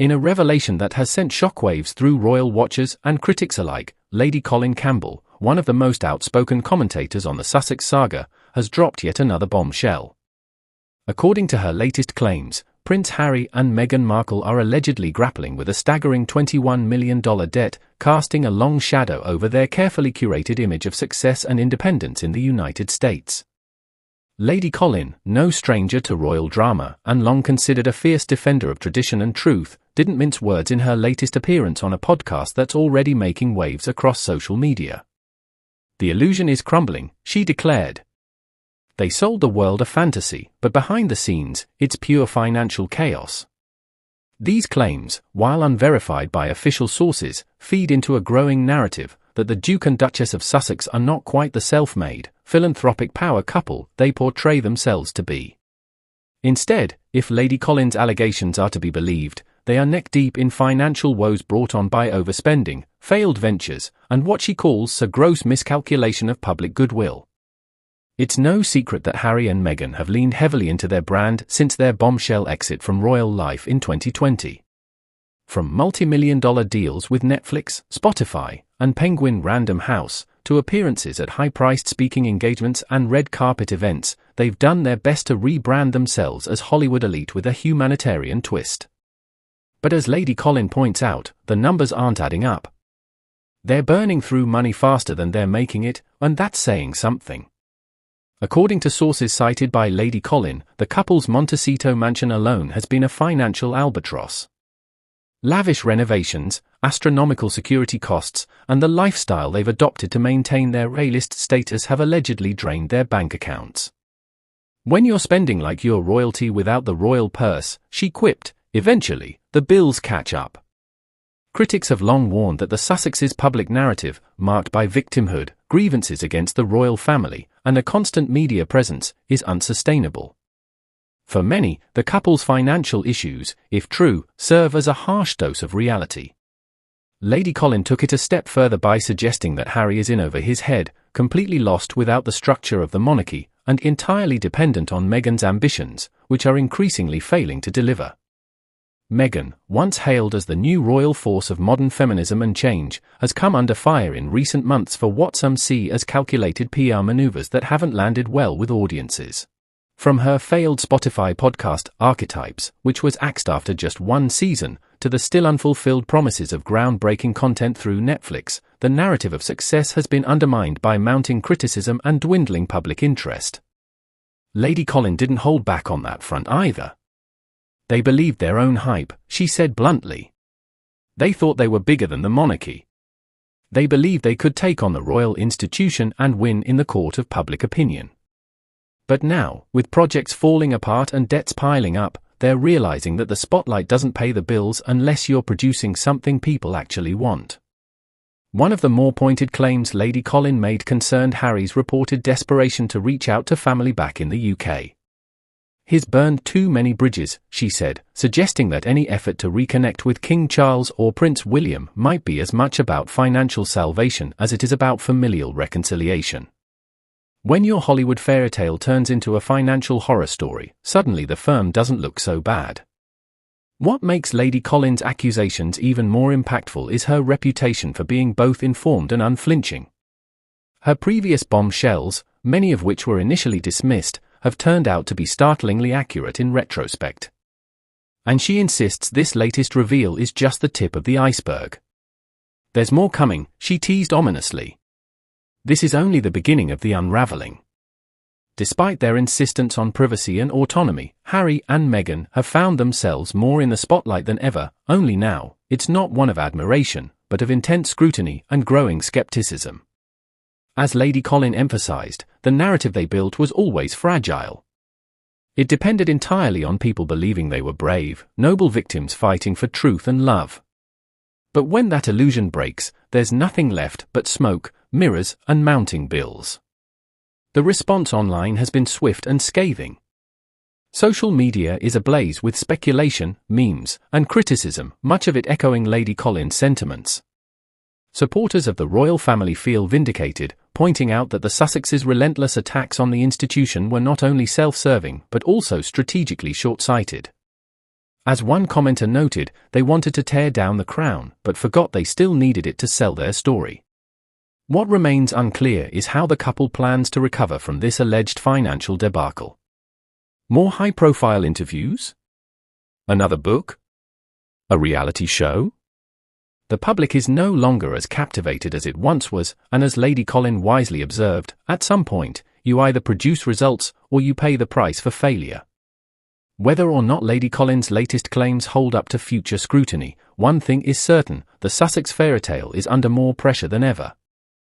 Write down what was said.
In a revelation that has sent shockwaves through royal watchers and critics alike, Lady Colin Campbell, one of the most outspoken commentators on the Sussex saga, has dropped yet another bombshell. According to her latest claims, Prince Harry and Meghan Markle are allegedly grappling with a staggering $21 million debt, casting a long shadow over their carefully curated image of success and independence in the United States. Lady Colin, no stranger to royal drama and long considered a fierce defender of tradition and truth, didn't mince words in her latest appearance on a podcast that's already making waves across social media. "The illusion is crumbling," she declared. "They sold the world a fantasy, but behind the scenes, it's pure financial chaos." These claims, while unverified by official sources, feed into a growing narrative that the Duke and Duchess of Sussex are not quite the self-made, philanthropic power couple they portray themselves to be. Instead, if Lady Colin's allegations are to be believed, they are neck-deep in financial woes brought on by overspending, failed ventures, and what she calls a gross miscalculation of public goodwill. It's no secret that Harry and Meghan have leaned heavily into their brand since their bombshell exit from royal life in 2020. From multi-million-dollar deals with Netflix, Spotify, and Penguin Random House, to appearances at high-priced speaking engagements and red carpet events, they've done their best to rebrand themselves as Hollywood elite with a humanitarian twist. But as Lady Colin points out, the numbers aren't adding up. They're burning through money faster than they're making it, and that's saying something. According to sources cited by Lady Colin, the couple's Montecito mansion alone has been a financial albatross. Lavish renovations, astronomical security costs, and the lifestyle they've adopted to maintain their A-list status have allegedly drained their bank accounts. "When you're spending like you're royalty without the royal purse," she quipped, "eventually, the bills catch up." Critics have long warned that the Sussexes' public narrative, marked by victimhood, grievances against the royal family, and a constant media presence, is unsustainable. For many, the couple's financial issues, if true, serve as a harsh dose of reality. Lady Colin took it a step further by suggesting that Harry is in over his head, completely lost without the structure of the monarchy, and entirely dependent on Meghan's ambitions, which are increasingly failing to deliver. Meghan, once hailed as the new royal force of modern feminism and change, has come under fire in recent months for what some see as calculated PR maneuvers that haven't landed well with audiences. From her failed Spotify podcast, Archetypes, which was axed after just one season, to the still unfulfilled promises of groundbreaking content through Netflix, the narrative of success has been undermined by mounting criticism and dwindling public interest. Lady Colin didn't hold back on that front either. "They believed their own hype," she said bluntly. "They thought they were bigger than the monarchy. They believed they could take on the royal institution and win in the court of public opinion. But now, with projects falling apart and debts piling up, they're realizing that the spotlight doesn't pay the bills unless you're producing something people actually want." One of the more pointed claims Lady Colin made concerned Harry's reported desperation to reach out to family back in the UK. "He's burned too many bridges," she said, suggesting that any effort to reconnect with King Charles or Prince William might be as much about financial salvation as it is about familial reconciliation. When your Hollywood fairytale turns into a financial horror story, suddenly the firm doesn't look so bad. What makes Lady Colin's accusations even more impactful is her reputation for being both informed and unflinching. Her previous bombshells, many of which were initially dismissed, have turned out to be startlingly accurate in retrospect. And she insists this latest reveal is just the tip of the iceberg. "There's more coming," she teased ominously. "This is only the beginning of the unraveling." Despite their insistence on privacy and autonomy, Harry and Meghan have found themselves more in the spotlight than ever, only now, it's not one of admiration, but of intense scrutiny and growing skepticism. As Lady Colin emphasized, the narrative they built was always fragile. It depended entirely on people believing they were brave, noble victims fighting for truth and love. But when that illusion breaks, there's nothing left but smoke, mirrors, and mounting bills. The response online has been swift and scathing. Social media is ablaze with speculation, memes, and criticism, much of it echoing Lady Colin's sentiments. Supporters of the royal family feel vindicated, pointing out that the Sussexes' relentless attacks on the institution were not only self-serving but also strategically short-sighted. As one commenter noted, they wanted to tear down the crown, but forgot they still needed it to sell their story. What remains unclear is how the couple plans to recover from this alleged financial debacle. More high-profile interviews? Another book? A reality show? The public is no longer as captivated as it once was, and as Lady Colin wisely observed, at some point, you either produce results or you pay the price for failure. Whether or not Lady Colin's latest claims hold up to future scrutiny, one thing is certain: the Sussex fairytale is under more pressure than ever.